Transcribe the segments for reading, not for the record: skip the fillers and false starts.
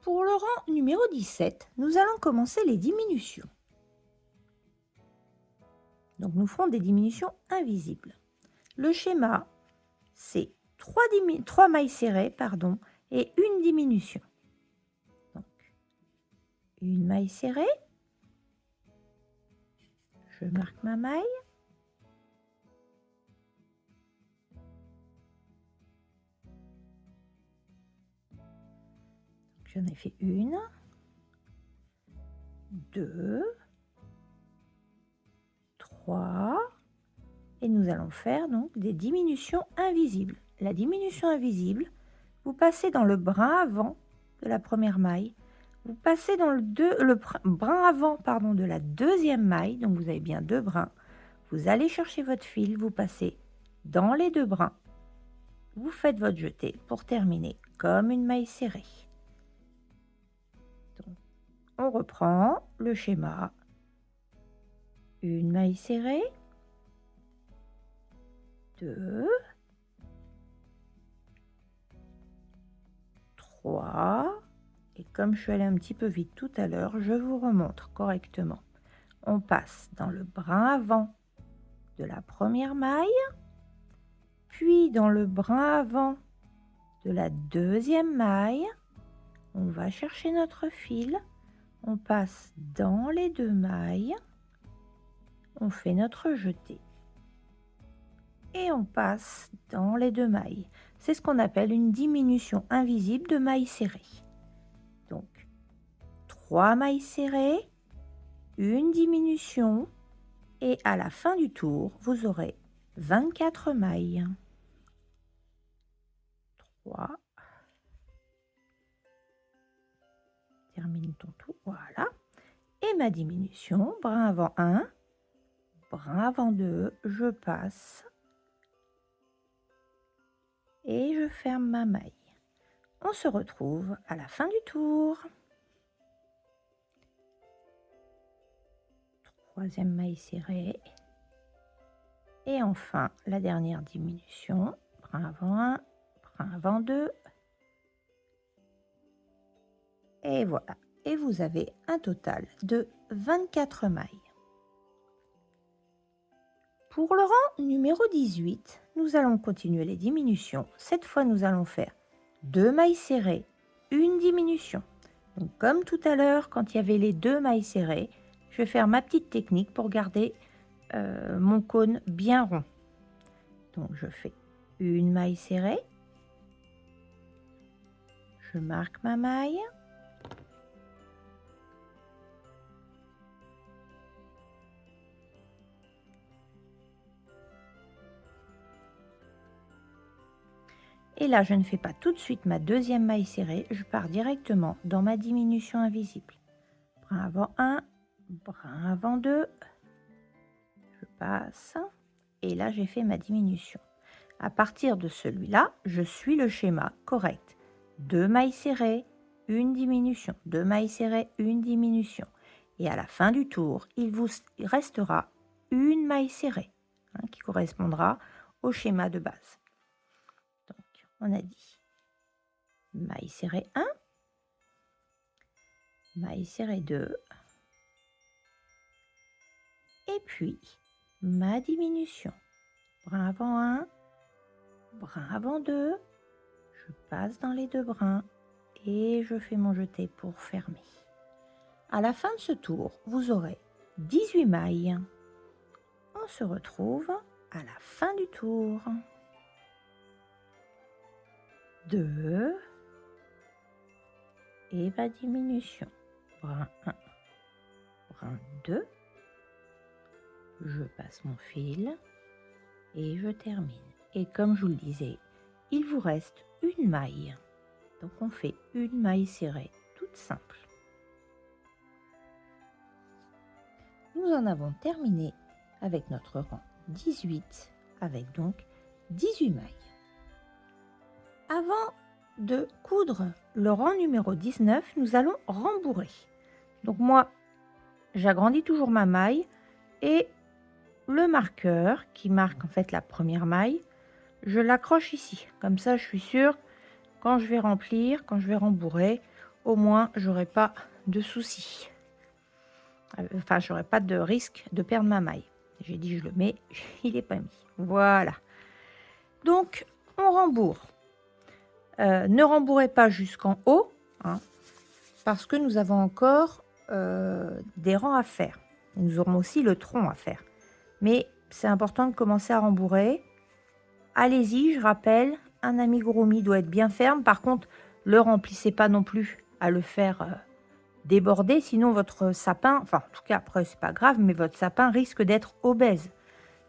Pour le rang numéro 17, nous allons commencer les diminutions. Donc nous ferons des diminutions invisibles. Le schéma, c'est 3 mailles serrées et une diminution. Donc, une maille serrée, je marque ma maille. J'en ai fait une, 2, 3, et nous allons faire donc des diminutions invisibles. La diminution invisible, vous passez dans le brin avant de la première maille, vous passez dans le brin avant de la deuxième maille, donc vous avez bien 2 brins, vous allez chercher votre fil, vous passez dans les 2 brins, vous faites votre jeté pour terminer comme une maille serrée. Donc, on reprend le schéma, une maille serrée, 2, 3, et comme je suis allée un petit peu vite tout à l'heure, je vous remontre correctement. On passe dans le brin avant de la première maille, puis dans le brin avant de la deuxième maille, on va chercher notre fil, on passe dans les 2 mailles, on fait notre jeté et on passe dans les 2 mailles. C'est ce qu'on appelle une diminution invisible de mailles serrées. Donc 3 mailles serrées, une diminution, et à la fin du tour, vous aurez 24 mailles. 3. Termine ton tour, voilà. Et ma diminution, brin avant 1, brin avant 2, je passe et je ferme ma maille. On se retrouve à la fin du tour. 3e maille serrée. Et enfin, la dernière diminution, brin avant 1, brin avant 2. Et voilà. Et vous avez un total de 24 mailles. Pour le rang numéro 18, nous allons continuer les diminutions. Cette fois, nous allons faire 2 mailles serrées, une diminution. Donc, comme tout à l'heure, quand il y avait les 2 mailles serrées, je vais faire ma petite technique pour garder mon cône bien rond. Donc, je fais une maille serrée, je marque ma maille, et là, je ne fais pas tout de suite ma 2e maille serrée, je pars directement dans ma diminution invisible. Brin avant 1, brin avant 2, je passe, et là, j'ai fait ma diminution. À partir de celui-là, je suis le schéma correct. 2 mailles serrées, une diminution, 2 mailles serrées, une diminution. Et à la fin du tour, il vous restera une maille serrée qui correspondra au schéma de base. Donc, on a dit maille serrée 1, maille serrée 2, et puis ma diminution. Brin avant 1, brin avant 2, je passe dans les 2 brins et je fais mon jeté pour fermer. À la fin de ce tour, vous aurez 18 mailles. On se retrouve à la fin du tour. 2 et ma diminution. Brin 1, brin 2. Je passe mon fil et je termine. Et comme je vous le disais, il vous reste une maille. Donc on fait une maille serrée toute simple. Nous en avons terminé avec notre rang 18, avec donc 18 mailles. Avant de coudre le rang numéro 19, nous allons rembourrer. Donc moi, j'agrandis toujours ma maille et le marqueur qui marque en fait la première maille, je l'accroche ici. Comme ça, je suis sûre, quand je vais remplir, quand je vais rembourrer, au moins, j'aurai pas de soucis. Enfin, j'aurai pas de risque de perdre ma maille. J'ai dit je le mets, il n'est pas mis. Voilà. Donc, on rembourre. Ne rembourrez pas jusqu'en haut, hein, parce que nous avons encore des rangs à faire. Nous aurons aussi le tronc à faire. Mais c'est important de commencer à rembourrer. Allez-y, je rappelle, un amigurumi doit être bien ferme. Par contre, le remplissez pas non plus à le faire déborder, sinon votre sapin, enfin en tout cas après c'est pas grave, mais votre sapin risque d'être obèse.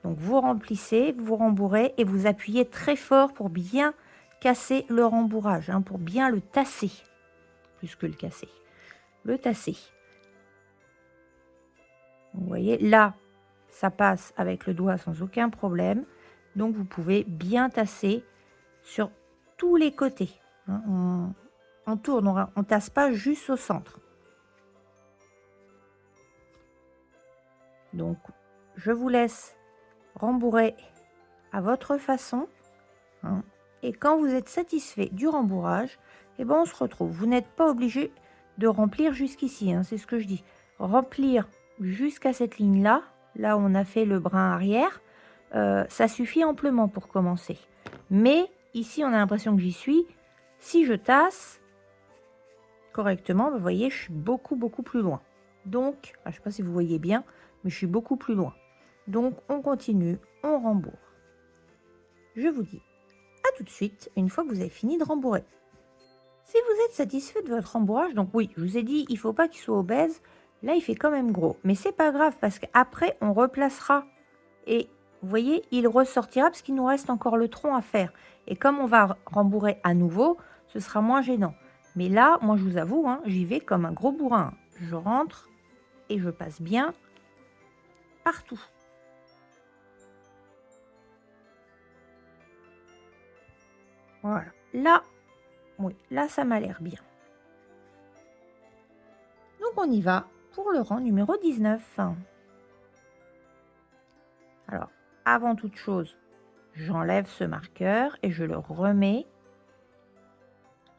Donc vous remplissez, vous rembourrez et vous appuyez très fort pour bien casser le rembourrage, hein, pour bien le tasser, plus que le casser, le tasser. Vous voyez, là, ça passe avec le doigt sans aucun problème. Donc vous pouvez bien tasser sur tous les côtés. Hein, on tourne, on ne tasse pas juste au centre. Donc, je vous laisse rembourrer à votre façon. Hein, et quand vous êtes satisfait du rembourrage, eh ben on se retrouve. Vous n'êtes pas obligé de remplir jusqu'ici, hein, c'est ce que je dis. Remplir jusqu'à cette ligne-là, là où on a fait le brin arrière, ça suffit amplement pour commencer. Mais ici, on a l'impression que j'y suis. Si je tasse correctement, vous voyez, je suis beaucoup plus loin. Donc, je ne sais pas si vous voyez bien, mais je suis beaucoup plus loin. Donc, on continue, on rembourre. Je vous dis à tout de suite, une fois que vous avez fini de rembourrer. Si vous êtes satisfait de votre rembourrage, donc oui, je vous ai dit, il ne faut pas qu'il soit obèse. Là, il fait quand même gros. Mais c'est pas grave, parce qu'après, on replacera. Et vous voyez, il ressortira, parce qu'il nous reste encore le tronc à faire. Et comme on va rembourrer à nouveau, ce sera moins gênant. Mais là, moi, je vous avoue, hein, j'y vais comme un gros bourrin. Je rentre et je passe bien partout. Voilà. Là, oui, là, ça m'a l'air bien. Donc, on y va pour le rang numéro 19. Alors, avant toute chose, j'enlève ce marqueur et je le remets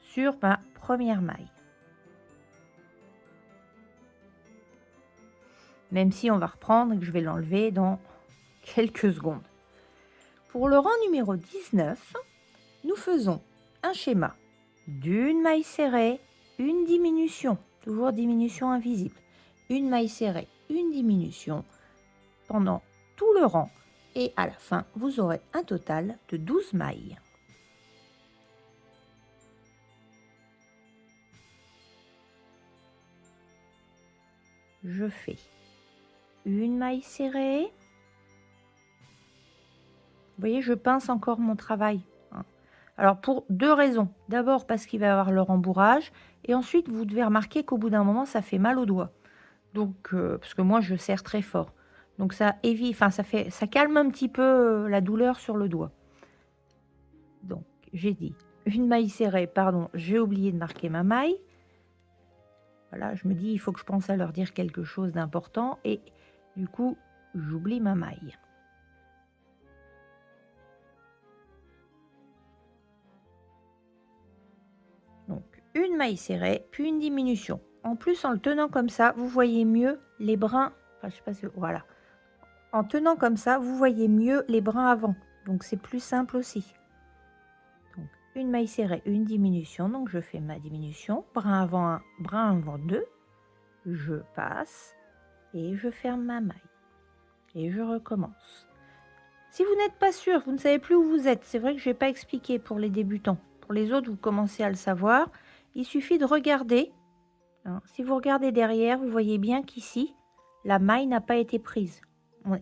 sur ma première maille. Même si on va reprendre et que je vais l'enlever dans quelques secondes. Pour le rang numéro 19, nous faisons un schéma d'une maille serrée, une diminution, toujours diminution invisible, une maille serrée, une diminution pendant tout le rang et à la fin, vous aurez un total de 12 mailles. Je fais une maille serrée. Vous voyez, je pince encore mon travail. Alors, pour deux raisons. D'abord, parce qu'il va y avoir le rembourrage. Et ensuite, vous devez remarquer qu'au bout d'un moment, ça fait mal aux doigts. Donc, parce que moi, je serre très fort. Donc, ça évite, enfin, ça calme un petit peu la douleur sur le doigt. Donc, j'ai dit une maille serrée, pardon, j'ai oublié de marquer ma maille. Voilà, je me dis, il faut que je pense à leur dire quelque chose d'important. Et du coup, j'oublie ma maille. Donc, une maille serrée, puis une diminution. En plus, en le tenant comme ça, vous voyez mieux les brins. Enfin, je sais pas si... Voilà. En tenant comme ça, vous voyez mieux les brins avant. Donc, c'est plus simple aussi. Donc, une maille serrée, une diminution. Donc, je fais ma diminution. Brin avant 1, brin avant 2. Je passe et je ferme ma maille. Et je recommence. Si vous n'êtes pas sûr, vous ne savez plus où vous êtes, c'est vrai que je n'ai pas expliqué pour les débutants. Pour les autres, vous commencez à le savoir. Il suffit de regarder. Hein, si vous regardez derrière, vous voyez bien qu'ici, la maille n'a pas été prise.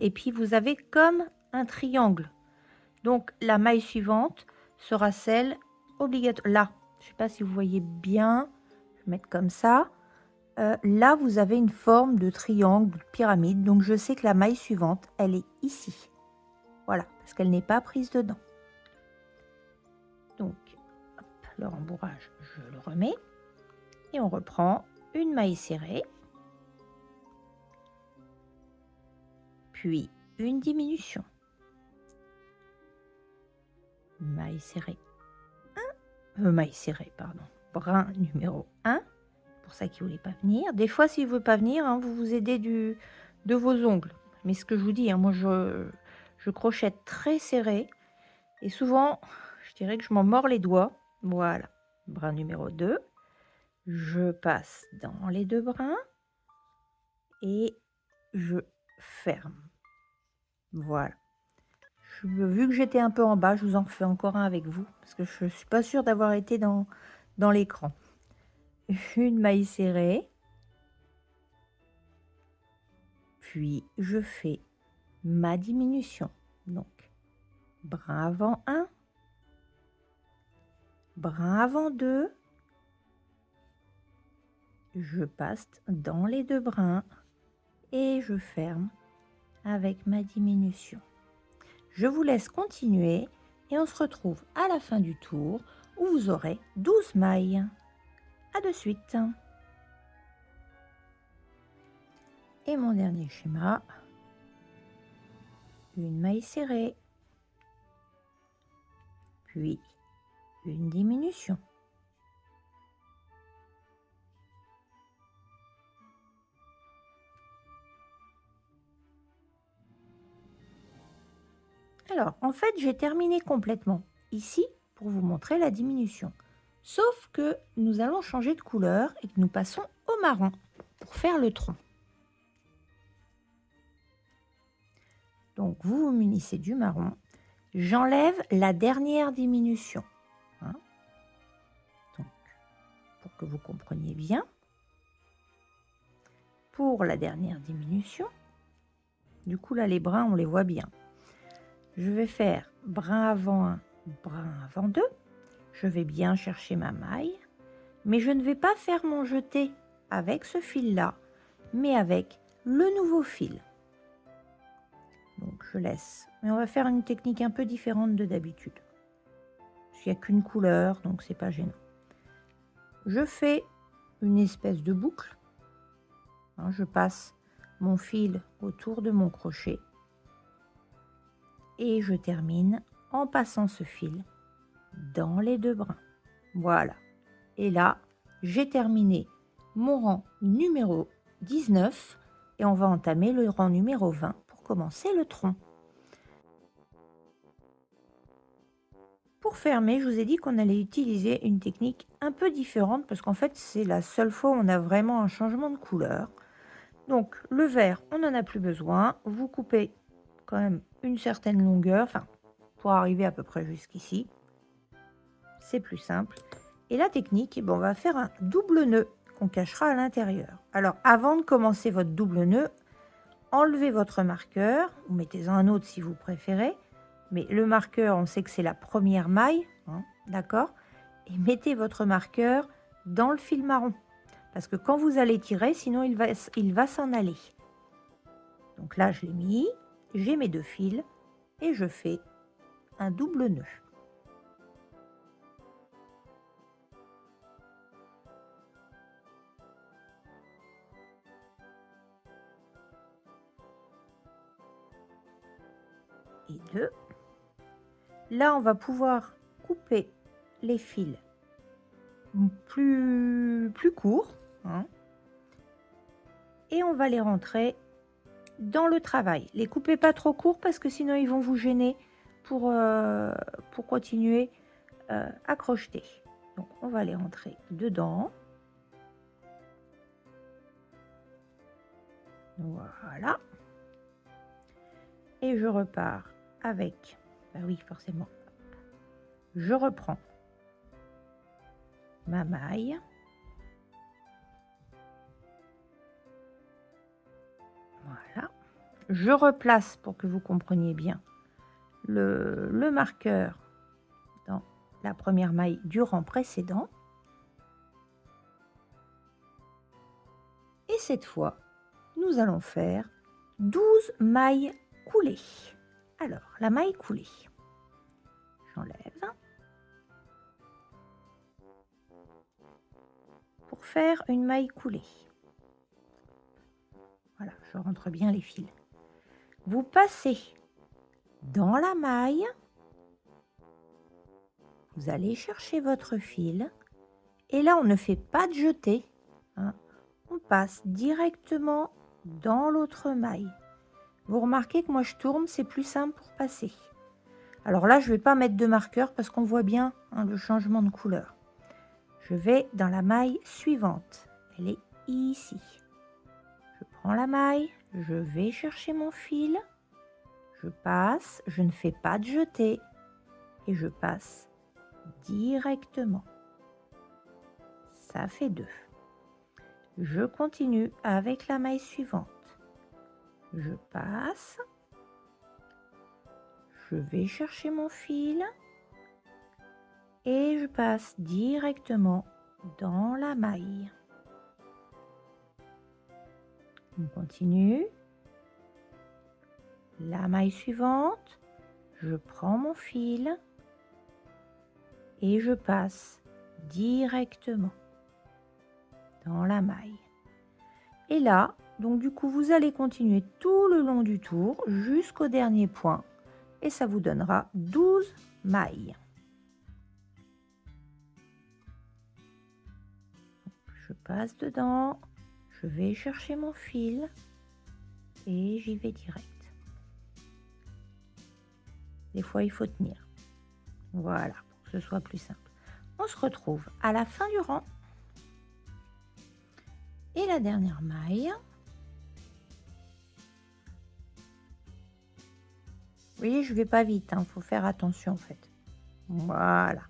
Et puis, vous avez comme un triangle. Donc, la maille suivante sera celle obligatoire. Là, je ne sais pas si vous voyez bien. Je vais mettre comme ça. Là, vous avez une forme de triangle, de pyramide. Donc, je sais que la maille suivante, elle est ici. Voilà, parce qu'elle n'est pas prise dedans. Donc, hop, le rembourrage, je le remets. Et on reprend une maille serrée. Puis, une diminution. Maille serrée 1. Maille serrée, pardon. Brin numéro 1. pour ça qu'il ne voulait pas venir. Des fois, s'il ne veut pas venir, hein, vous vous aidez de vos ongles. Mais ce que je vous dis, hein, moi, je crochette très serré. Et souvent, je dirais que je m'en mords les doigts. Voilà, brin numéro 2. Je passe dans les 2 brins et je ferme. Voilà. Vu que j'étais un peu en bas, je vous en refais encore un avec vous, parce que je ne suis pas sûre d'avoir été dans l'écran. Une maille serrée, puis je fais ma diminution. Donc, brin avant 1, brin avant 2, je passe dans les 2 brins et je ferme avec ma diminution. Je vous laisse continuer et on se retrouve à la fin du tour où vous aurez 12 mailles. À de suite. Et mon dernier schéma, une maille serrée, puis une diminution. Alors, en fait, j'ai terminé complètement ici pour vous montrer la diminution. Sauf que nous allons changer de couleur et que nous passons au marron pour faire le tronc. Donc, vous vous munissez du marron. J'enlève la dernière diminution. Hein. Donc, pour que vous compreniez bien. Pour la dernière diminution, du coup, là, les brins, on les voit bien. Je vais faire brin avant 1, brin avant 2. Je vais bien chercher ma maille, mais je ne vais pas faire mon jeté avec ce fil-là, mais avec le nouveau fil. Donc je laisse. Mais on va faire une technique un peu différente de d'habitude. Il n'y a qu'une couleur, donc c'est pas gênant. Je fais une espèce de boucle. Je passe mon fil autour de mon crochet. Et je termine en passant ce fil dans les 2 brins. Voilà. Et là, j'ai terminé mon rang numéro 19 et on va entamer le rang numéro 20 pour commencer le tronc. Pour fermer, je vous ai dit qu'on allait utiliser une technique un peu différente parce qu'en fait, c'est la seule fois où on a vraiment un changement de couleur. Donc, le vert, on n'en a plus besoin. Vous coupez quand même une certaine longueur, enfin, pour arriver à peu près jusqu'ici. C'est plus simple. Et la technique, on va faire un double nœud qu'on cachera à l'intérieur. Alors, avant de commencer votre double nœud, enlevez votre marqueur, ou mettez-en un autre si vous préférez. Mais le marqueur, on sait que c'est la première maille, hein, d'accord? Et mettez votre marqueur dans le fil marron. Parce que quand vous allez tirer, sinon il va s'en aller. Donc là, je l'ai mis, j'ai mes 2 fils et je fais un double nœud. Et 2. Là, on va pouvoir couper les fils plus courts. Hein, et on va les rentrer dans le travail. Les coupez pas trop courts parce que sinon ils vont vous gêner pour continuer à crocheter. Donc on va les rentrer dedans. Voilà. Et je repars avec, bah oui forcément, je reprends ma maille. Voilà. Je replace pour que vous compreniez bien le marqueur dans la première maille du rang précédent. Et cette fois, nous allons faire 12 mailles coulées. Alors, la maille coulée, j'enlève. Pour faire une maille coulée, voilà, je rentre bien les fils. Vous passez dans la maille, vous allez chercher votre fil, et là on ne fait pas de jeté, passe directement dans l'autre maille. Vous remarquez que moi je tourne, c'est plus simple pour passer. Alors là, je ne vais pas mettre de marqueur parce qu'on voit bien le changement de couleur. Je vais dans la maille suivante. Elle est ici. Je prends la maille, je vais chercher mon fil, je passe, je ne fais pas de jeté et je passe directement. Ça fait 2. Je continue avec la maille suivante. Je passe, je vais chercher mon fil et je passe directement dans la maille. On continue. La maille suivante, je prends mon fil et je passe directement dans la maille. Et là, donc du coup, vous allez continuer tout le long du tour jusqu'au dernier point et ça vous donnera 12 mailles. Je passe dedans, je vais chercher mon fil et j'y vais direct. Des fois, il faut tenir. Voilà, pour que ce soit plus simple. On se retrouve à la fin du rang. Et la dernière maille. Vous voyez, je ne vais pas vite, il faut faire attention en fait. Voilà.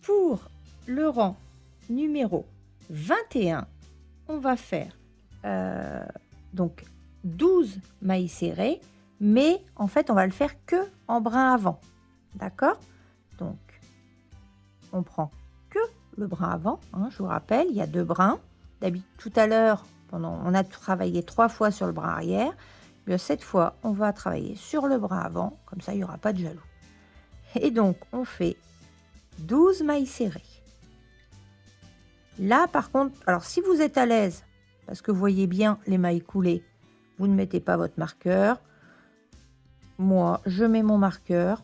Pour le rang numéro 21, on va faire donc 12 mailles serrées, mais en fait, on va le faire que en brin avant. D'accord? Donc, on prend que le brin avant. Je vous rappelle, il y a 2 brins. D'habitude, tout à l'heure, on a travaillé 3 fois sur le brin arrière. Bien, cette fois, on va travailler sur le brin avant. Comme ça, il n'y aura pas de jaloux. Et donc, on fait 12 mailles serrées. Là, par contre, alors si vous êtes à l'aise, parce que vous voyez bien les mailles coulées, vous ne mettez pas votre marqueur. Moi, je mets mon marqueur.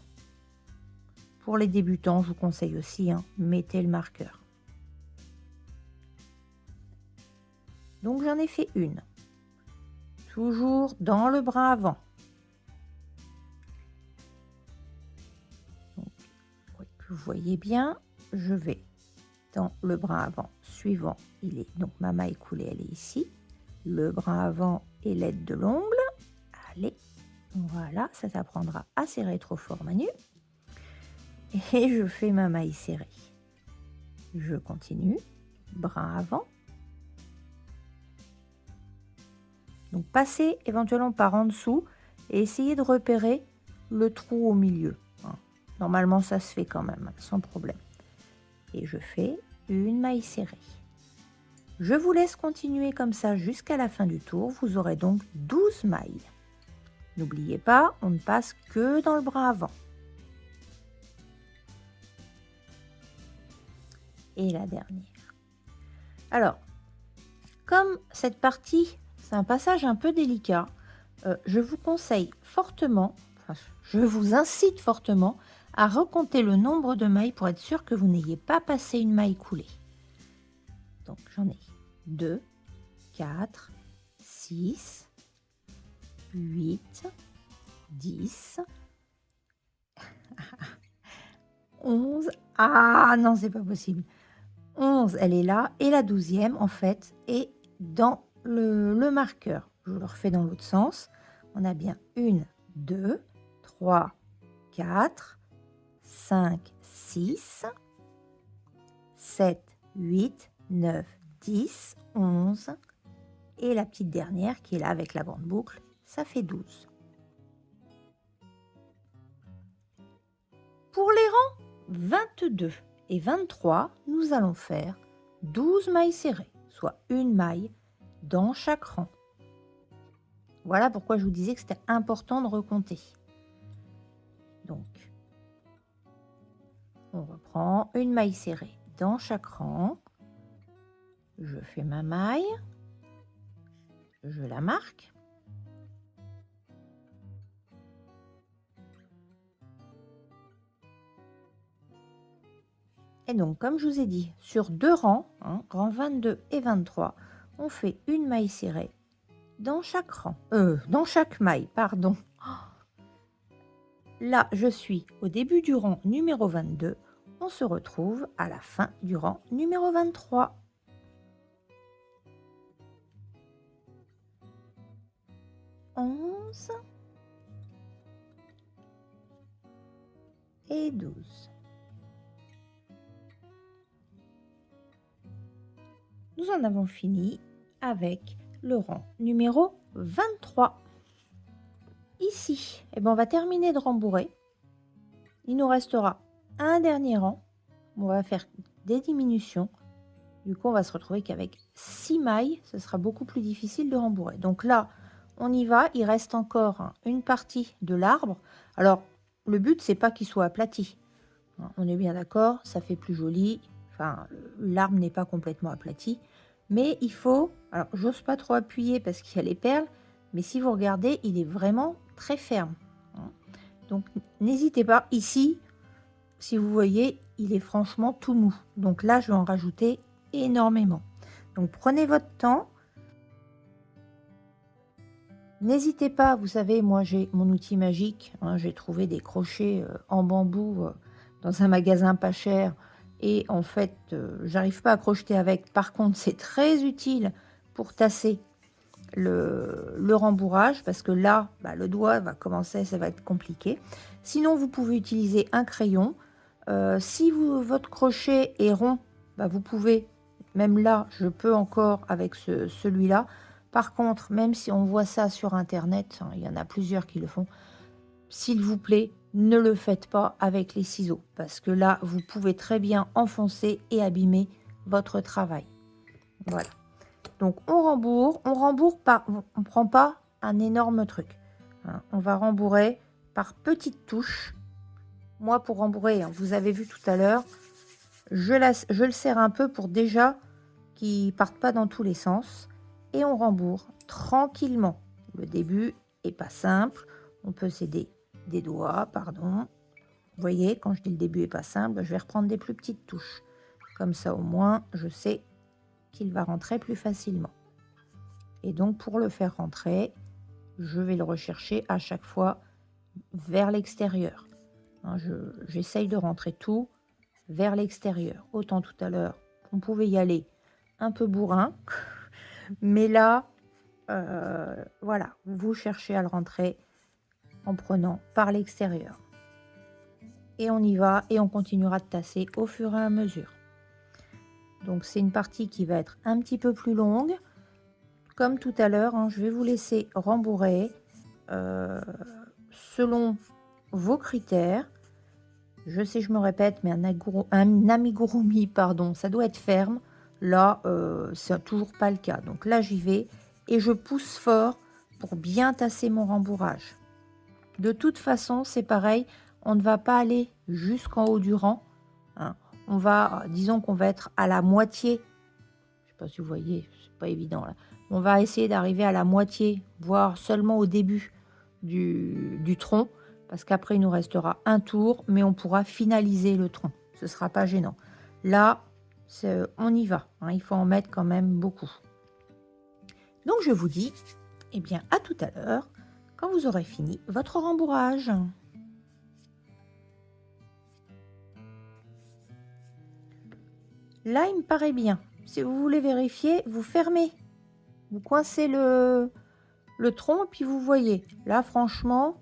Pour les débutants, je vous conseille aussi, mettez le marqueur. Donc, j'en ai fait une. Toujours dans le brin avant. Donc, vous voyez bien, je vais dans le brin avant suivant. Donc ma maille coulée, elle est ici. Le brin avant et l'aide de l'ongle. Allez, voilà, ça t'apprendra à serrer trop fort, Manu. Et je fais ma maille serrée. Je continue, brin avant. Donc passez éventuellement par en dessous et essayez de repérer le trou au milieu. Normalement, ça se fait quand même, sans problème. Et je fais une maille serrée. Je vous laisse continuer comme ça jusqu'à la fin du tour. Vous aurez donc 12 mailles. N'oubliez pas, on ne passe que dans le brin avant. Et la dernière. Alors, comme cette partie, c'est un passage un peu délicat, je vous conseille fortement, je vous incite fortement à recompter le nombre de mailles pour être sûr que vous n'ayez pas passé une maille coulée. Donc, j'en ai 2, 4, 6, 8, 10, 11. Ah non, c'est pas possible. 11, elle est là. Et la 12e, en fait, est dans le marqueur. Je le refais dans l'autre sens. On a bien 1, 2, 3, 4, 5, 6, 7, 8, 9, 10, 11. Et la petite dernière qui est là avec la grande boucle, ça fait 12. Pour les rangs 22 et 23, nous allons faire 12 mailles serrées, soit une maille dans chaque rang. Voilà pourquoi je vous disais que c'était important de recompter. Donc, on reprend une maille serrée dans chaque rang. Je fais ma maille. Je la marque. Et donc, comme je vous ai dit, sur 2 rangs, hein, rang 22 et 23, on fait une maille serrée dans chaque rang. Dans chaque maille, pardon. Là, je suis au début du rang numéro 22. On se retrouve à la fin du rang numéro 23. Onze et 12. Nous en avons fini avec le rang numéro 23. Ici, eh ben, on va terminer de rembourrer. Il nous restera un dernier rang. On va faire des diminutions. Du coup, on va se retrouver qu'avec 6 mailles, ce sera beaucoup plus difficile de rembourrer. Donc là, on y va. Il reste encore une partie de l'arbre. Alors, le but, c'est pas qu'il soit aplati. On est bien d'accord, ça fait plus joli. Enfin, l'arbre n'est pas complètement aplati. Mais il faut... Alors, j'ose pas trop appuyer parce qu'il y a les perles. Mais si vous regardez, il est vraiment très ferme. Donc, n'hésitez pas. Ici, si vous voyez, il est franchement tout mou. Donc là, je vais en rajouter énormément. Donc, prenez votre temps. N'hésitez pas, vous savez, moi, j'ai mon outil magique. J'ai trouvé des crochets en bambou dans un magasin pas cher. Et en fait, j'arrive pas à crocheter avec. Par contre, c'est très utile pour tasser le rembourrage parce que là, le doigt va commencer, ça va être compliqué. Sinon, vous pouvez utiliser un crayon. Si votre crochet est rond, vous pouvez, même là, je peux encore avec celui-là. Par contre, même si on voit ça sur Internet, il y en a plusieurs qui le font, s'il vous plaît, ne le faites pas avec les ciseaux parce que là, vous pouvez très bien enfoncer et abîmer votre travail. Voilà. Donc, on rembourre pas, on prend pas un énorme truc. On va rembourrer par petites touches. Moi, pour rembourrer, vous avez vu tout à l'heure, je le serre un peu pour déjà qu'il ne parte pas dans tous les sens. Et on rembourre tranquillement. Le début est pas simple. On peut s'aider des doigts, pardon. Vous voyez, quand je dis le début est pas simple, je vais reprendre des plus petites touches. Comme ça, au moins, je sais qu'il va rentrer plus facilement. Et donc, pour le faire rentrer, je vais le rechercher à chaque fois vers l'extérieur. J'essaye de rentrer tout vers l'extérieur. Autant tout à l'heure, on pouvait y aller un peu bourrin. Mais là, voilà, vous cherchez à le rentrer en prenant par l'extérieur. Et on y va et on continuera de tasser au fur et à mesure. Donc, c'est une partie qui va être un petit peu plus longue. Comme tout à l'heure, je vais vous laisser rembourrer selon vos critères. Je sais, je me répète, mais un amigurumi, pardon, ça doit être ferme. Là, c'est toujours pas le cas. Donc là, j'y vais et je pousse fort pour bien tasser mon rembourrage. De toute façon, c'est pareil, on ne va pas aller jusqu'en haut du rang. On va, disons qu'on va être à la moitié. Je ne sais pas si vous voyez, c'est pas évident là. On va essayer d'arriver à la moitié, voire seulement au début du tronc, parce qu'après, il nous restera un tour, mais on pourra finaliser le tronc. Ce ne sera pas gênant. Là, on y va. Il faut en mettre quand même beaucoup. Donc, je vous dis, eh bien, à tout à l'heure, quand vous aurez fini votre rembourrage. Là, il me paraît bien. Si vous voulez vérifier, vous fermez. Vous coincez le tronc et puis vous voyez. Là, franchement,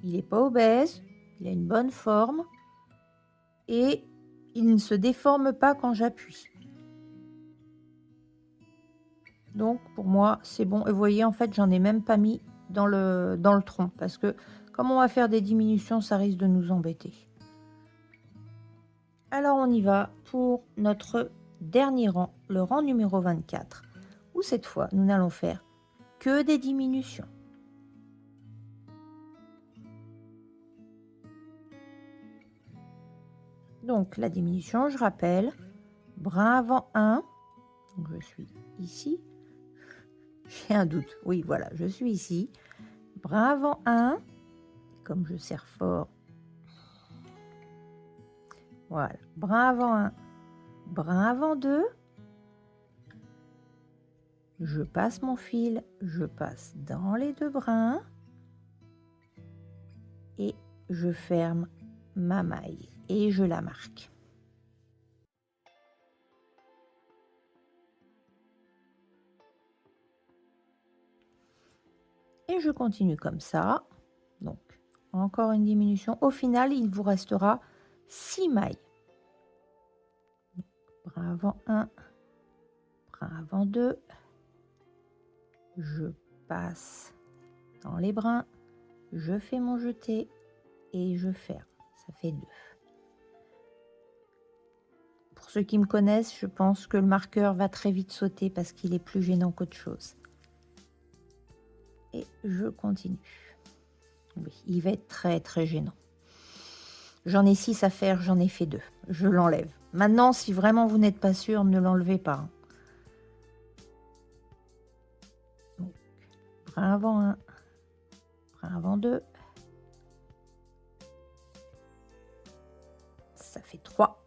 il n'est pas obèse. Il a une bonne forme. Et il ne se déforme pas quand j'appuie. Donc, pour moi, c'est bon. Et vous voyez, en fait, j'en ai même pas mis dans le tronc. Parce que, comme on va faire des diminutions, ça risque de nous embêter. Alors, on y va pour notre dernier rang, le rang numéro 24. Où cette fois, nous n'allons faire que des diminutions. Donc, la diminution, je rappelle, brin avant 1. Donc, je suis ici. J'ai un doute. Oui, voilà, je suis ici. Brin avant 1. Comme je serre fort, Voilà, brin avant 1, brin avant 2. Je passe mon fil, je passe dans les 2 brins et je ferme ma maille et je la marque. Et je continue comme ça. Donc, encore une diminution. Au final, il vous restera 6 mailles. Brin avant 1, brin avant 2. Je passe dans les brins, je fais mon jeté et je ferme. Ça fait 2. Pour ceux qui me connaissent, je pense que le marqueur va très vite sauter parce qu'il est plus gênant qu'autre chose. Et je continue. Oui, il va être très très gênant. J'en ai 6 à faire, j'en ai fait 2. Je l'enlève. Maintenant, si vraiment vous n'êtes pas sûr, ne l'enlevez pas. Donc, brin avant 1, brin avant 2. Ça fait 3.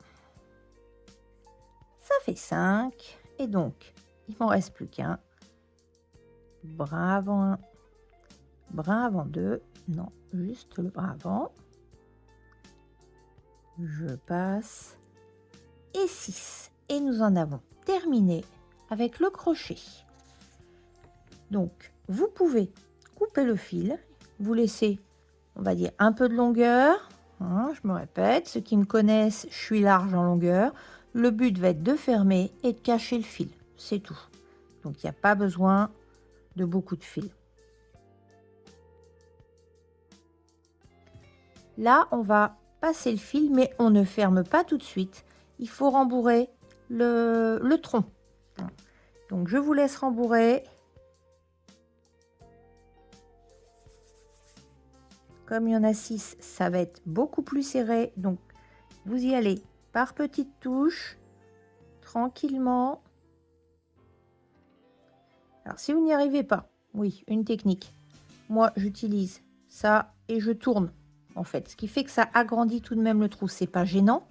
Ça fait 5. Et donc, il m'en reste plus qu'un. Brin avant 1, brin avant 2. Non, juste le brin avant. Je passe. Et 6. Et nous en avons terminé avec le crochet. Donc, vous pouvez couper le fil. Vous laissez, on va dire, un peu de longueur. Hein, je me répète, ceux qui me connaissent, je suis large en longueur. Le but va être de fermer et de cacher le fil. C'est tout. Donc, il n'y a pas besoin de beaucoup de fil. Là, on va passer le fil, mais on ne ferme pas tout de suite. Il faut rembourrer le tronc. Donc, je vous laisse rembourrer. Comme il y en a 6, ça va être beaucoup plus serré. Donc, vous y allez par petites touches, tranquillement. Alors, si vous n'y arrivez pas, oui, une technique. Moi, j'utilise ça et je tourne, en fait. Ce qui fait que ça agrandit tout de même le trou. C'est pas gênant.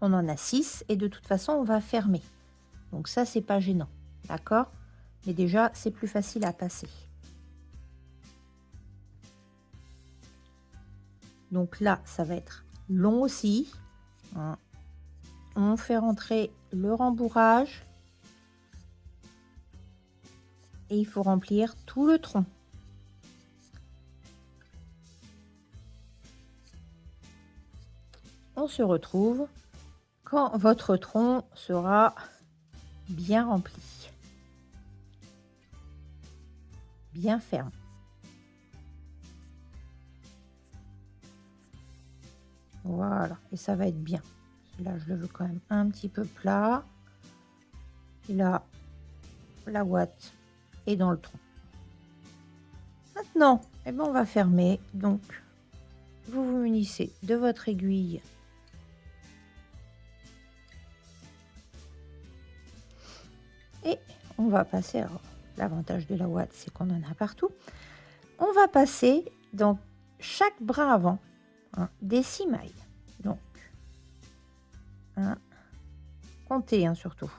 On en a 6 et de toute façon, on va fermer. Donc ça, c'est pas gênant. D'accord? Mais déjà, c'est plus facile à passer. Donc là, ça va être long aussi. Hein. On fait rentrer le rembourrage. Et il faut remplir tout le tronc. On se retrouve quand votre tronc sera bien rempli, bien ferme. Voilà, et ça va être bien. Là, je le veux quand même un petit peu plat. Et là, la ouate est dans le tronc. Maintenant, eh ben, on va fermer. Donc, vous vous munissez de votre aiguille. Et on va passer, l'avantage de la ouate, c'est qu'on en a partout. On va passer dans chaque bras avant des 6 mailles. Donc, 1, comptez surtout.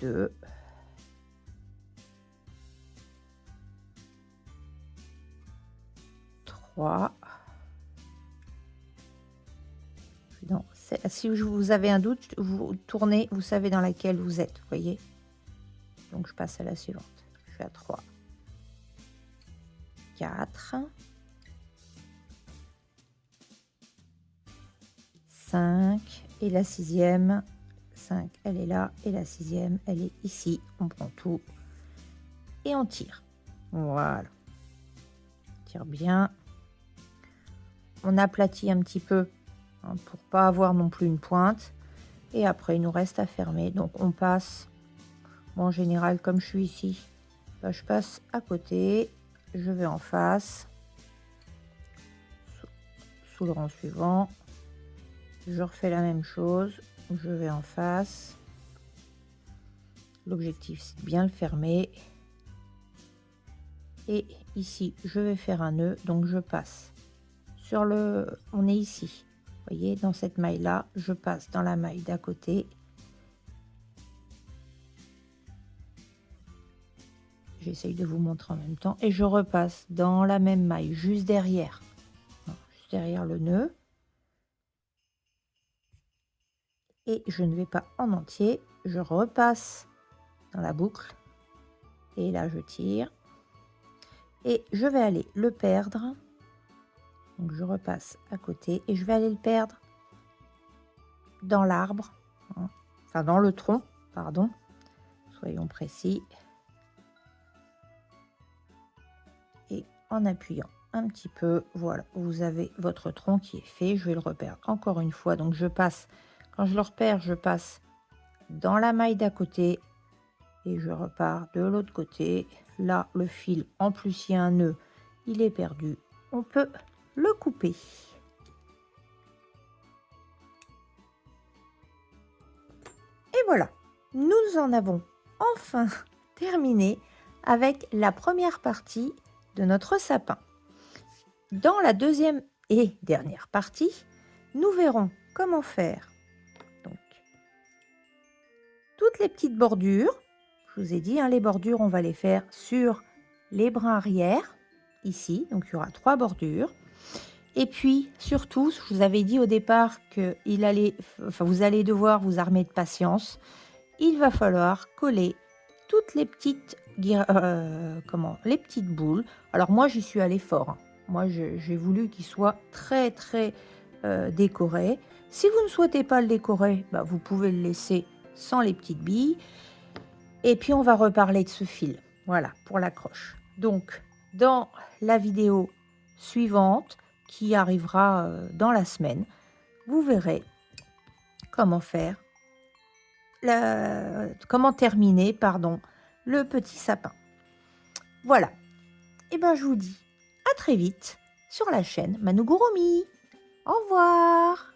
2, 3. Non, si vous avez un doute, vous tournez, vous savez dans laquelle vous êtes, vous voyez. Donc, je passe à la suivante. Je suis à 3. 4. 5. Et la 6e. 5, elle est là. Et la 6e, elle est ici. On prend tout. Et on tire. Voilà. On tire bien. On aplatit un petit peu pour pas avoir non plus une pointe. Et après, il nous reste à fermer. Donc, on passe. Bon, en général, comme je suis ici, je passe à côté. Je vais en face. Sous le rang suivant. Je refais la même chose. Je vais en face. L'objectif, c'est de bien le fermer. Et ici, je vais faire un nœud. Donc, je passe sur le... On est ici. voyez, dans cette maille-là, je passe dans la maille d'à côté. J'essaye de vous montrer en même temps. Et je repasse dans la même maille, juste derrière. Juste derrière le nœud. Et je ne vais pas en entier. Je repasse dans la boucle. Et là, je tire. Et je vais aller le perdre. Donc, je repasse à côté. Et je vais aller le perdre dans l'arbre. Enfin, dans le tronc, pardon. Soyons précis. Et en appuyant un petit peu, voilà, vous avez votre tronc qui est fait. Je vais le reperdre encore une fois. Donc, je passe, quand je le repère, je passe dans la maille d'à côté et je repars de l'autre côté. Là, le fil, en plus, il y a un nœud, il est perdu. On peut le couper. Et voilà, nous en avons enfin terminé avec la première partie de notre sapin. Dans la deuxième et dernière partie, nous verrons comment faire donc toutes les petites bordures. Je vous ai dit, les bordures, on va les faire sur les brins arrière, ici. Donc, il y aura 3 bordures. Et puis, surtout, je vous avais dit au départ que vous allez devoir vous armer de patience. Il va falloir coller toutes les petites, les petites boules. Alors, moi, j'y suis allée fort. Moi, j'ai voulu qu'il soit très, très décoré. Si vous ne souhaitez pas le décorer, vous pouvez le laisser sans les petites billes. Et puis, on va reparler de ce fil. Voilà, pour l'accroche. Donc, dans la vidéo suivante, qui arrivera dans la semaine, vous verrez comment terminer, le petit sapin. Voilà. Et je vous dis à très vite sur la chaîne Manugoromi. Au revoir.